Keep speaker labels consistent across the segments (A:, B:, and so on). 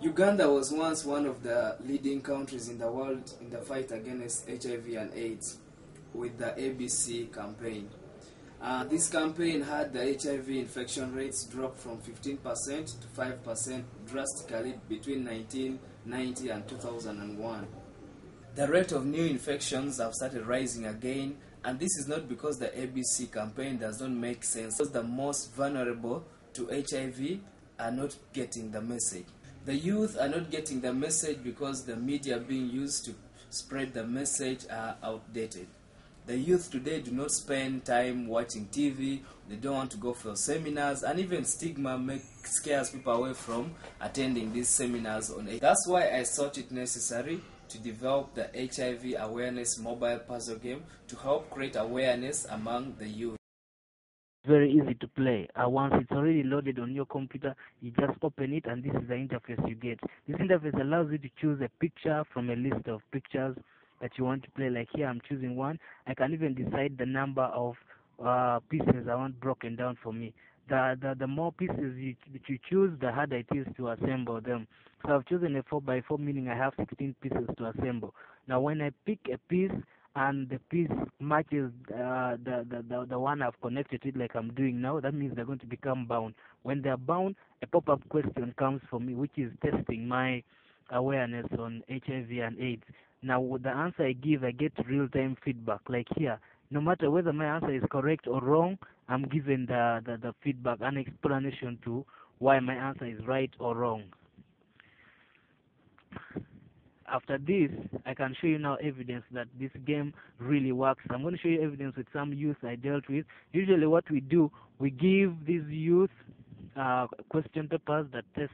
A: Uganda was once one of the leading countries in the world in the fight against HIV and AIDS with the ABC campaign. This campaign had the HIV infection rates drop from 15% to 5% drastically between 1990 and 2001. The rate of new infections have started rising again, and this is not because the ABC campaign does not make sense, because the most vulnerable to HIV are not getting the message. The youth are not getting the message because the media being used to spread the message are outdated. The youth today do not spend time watching TV, they don't want to go for seminars, and even stigma scares people away from attending these seminars on HIV. That's why I thought it necessary to develop the HIV awareness mobile puzzle game to help create awareness among the youth.
B: Very easy to play. Once it's already loaded on your computer, you just open it and this is the interface you get. This interface allows you to choose a picture from a list of pictures that you want to play. Like here I'm choosing one. I can even decide the number of pieces I want broken down for me. The more pieces you choose, the harder it is to assemble them. So I've chosen a 4x4, meaning I have 16 pieces to assemble. Now when I pick a piece and the piece matches the one I've connected it, like I'm doing now, that means they're going to become bound. When they're bound, a pop-up question comes for me, which is testing my awareness on HIV and AIDS. Now with the answer I give, I get real-time feedback. Like here, no matter whether my answer is correct or wrong, I'm given the feedback, an explanation to why my answer is right or wrong. After this, I can show you now evidence that this game really works. I'm going to show you evidence with some youth I dealt with. Usually what we do, we give these youth question papers that test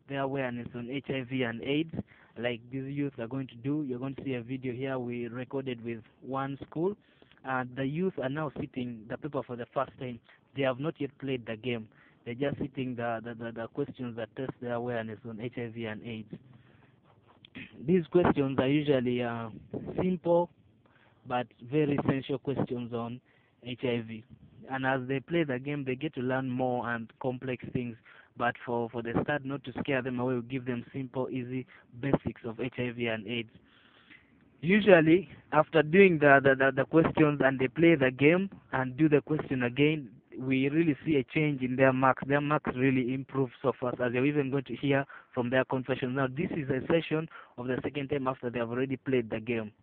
B: their awareness on HIV and AIDS, like these youth are going to do. You're going to see a video here we recorded with one school. The youth are now sitting the paper for the first time. They have not yet played the game. They're just sitting the questions that test their awareness on HIV and AIDS. These questions are usually simple but very essential questions on HIV. And as they play the game, they get to learn more and complex things. But for the start, not to scare them away, we give them simple, easy basics of HIV and AIDS. Usually, after doing the questions and they play the game and do the question again, we really see a change in their marks. Their marks really improve so fast, as you're even going to hear from their confessions. Now, this is a session of the second time after they have already played the game.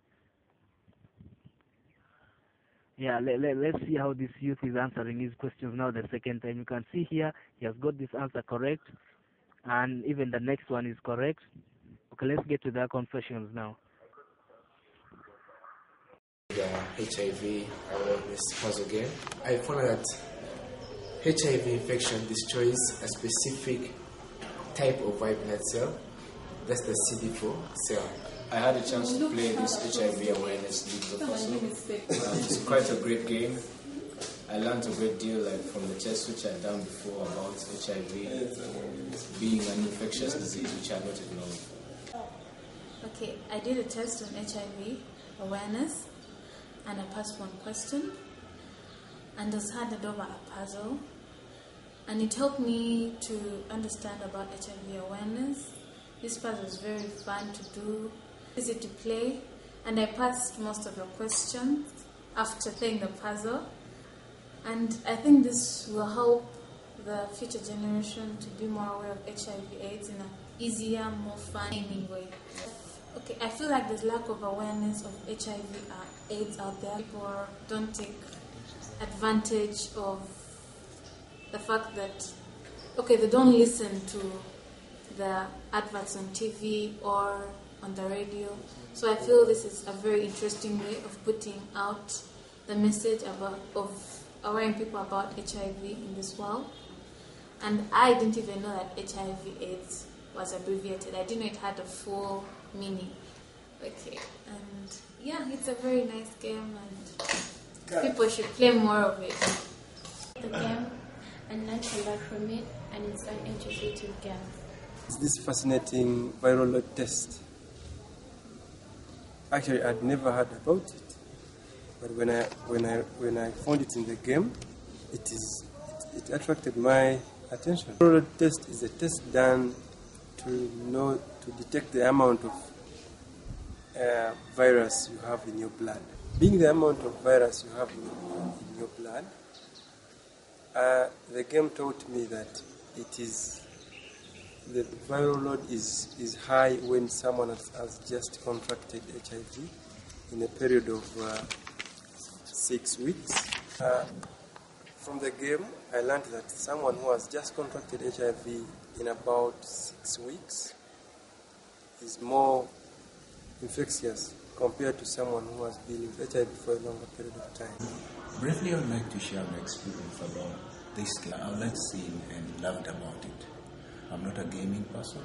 B: Yeah, let's see how this youth is answering his questions now the second time. You can see here, he has got this answer correct, and even the next one is correct. Okay, let's get to their confessions now.
C: The HIV awareness puzzle game. I found that HIV infection destroys a specific type of white blood cell. That's the CD4 cell.
D: I had a chance to play this HIV awareness digital puzzle. It's quite a great game. I learned a great deal, like from the tests which I'd done before about HIV being an infectious disease, which I not known.
E: Okay, I did a test on HIV awareness, and I passed one question, and was handed over a puzzle, and it helped me to understand about HIV awareness. This puzzle is very fun to do, easy to play, and I passed most of the questions after playing the puzzle. And I think this will help the future generation to be more aware of HIV/AIDS in an easier, more fun way. Okay, I feel like there's lack of awareness of HIV/AIDS out there. People don't take advantage of the fact that, okay, they don't listen to the adverts on TV or on the radio. So I feel this is a very interesting way of putting out the message of awareing people about HIV in this world. And I didn't even know that HIV/AIDS was abbreviated. I didn't know it had a full meaning. Okay, and yeah, it's a very nice game, and people should play more of it.
F: The game and learn a lot from it, and it's an intuitive game.
G: It's this fascinating viral load test. Actually, I'd never heard about it, but when I found it in the game, it attracted my attention. Viral load test is a test done to detect the amount of virus you have in your blood. Being the amount of virus you have in your blood, the game taught me that the viral load is high when someone has just contracted HIV in a period of 6 weeks. From the game, I learned that someone who has just contracted HIV in about 6 weeks is more infectious compared to someone who has been with HIV for a longer period of time.
H: Briefly, I would like to share my experience about this game. I would like to see and learned about it. I'm not a gaming person,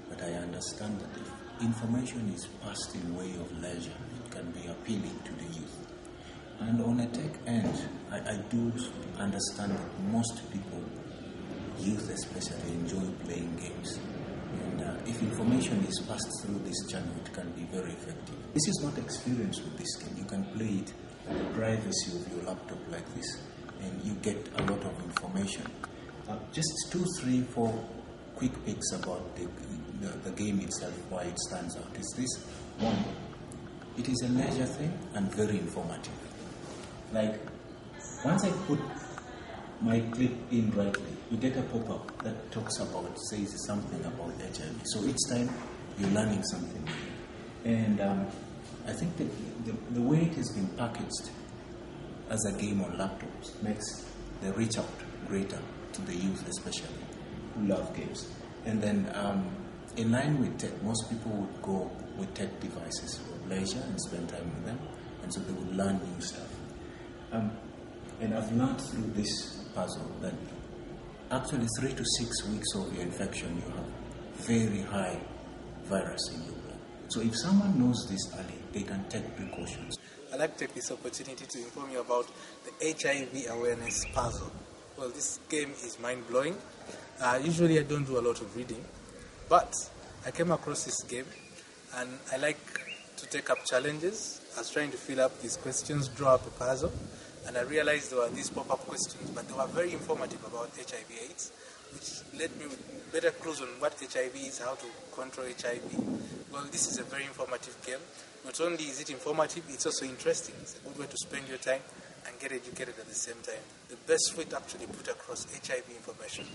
H: but I understand that if information is passed in way of leisure, it can be appealing to the youth. And on a tech end, I do understand that most people, youth especially, enjoy playing games. And if information is passed through this channel, it can be very effective. This is not experience with this game. You can play it in the privacy of your laptop like this, and you get a lot of information. Just 2, 3, 4 quick picks about the game itself, why it stands out. Is this one? It is a leisure thing and very informative. Like, once I put my clip in rightly, you get a pop-up that says something about HIV. So each time you're learning something. And I think that the way it has been packaged as a game on laptops makes the reach out greater to the youth especially, who love games. And then in line with tech, most people would go with tech devices for leisure and spend time with them, and so they would learn new stuff. And I've learned through this puzzle that actually 3 to 6 weeks of your infection, you have very high virus in your blood. So if someone knows this early, they can take precautions.
I: I'd like to take this opportunity to inform you about the HIV awareness puzzle. Well, this game is mind-blowing. Usually I don't do a lot of reading, but I came across this game and I like to take up challenges. I was trying to fill up these questions, draw up a puzzle, and I realized there were these pop-up questions, but they were very informative about HIV/AIDS, which led me with better clues on what HIV is, how to control HIV. Well, this is a very informative game. Not only is it informative, it's also interesting. It's a good way to spend your time and get educated at the same time. The best way to actually put across HIV information.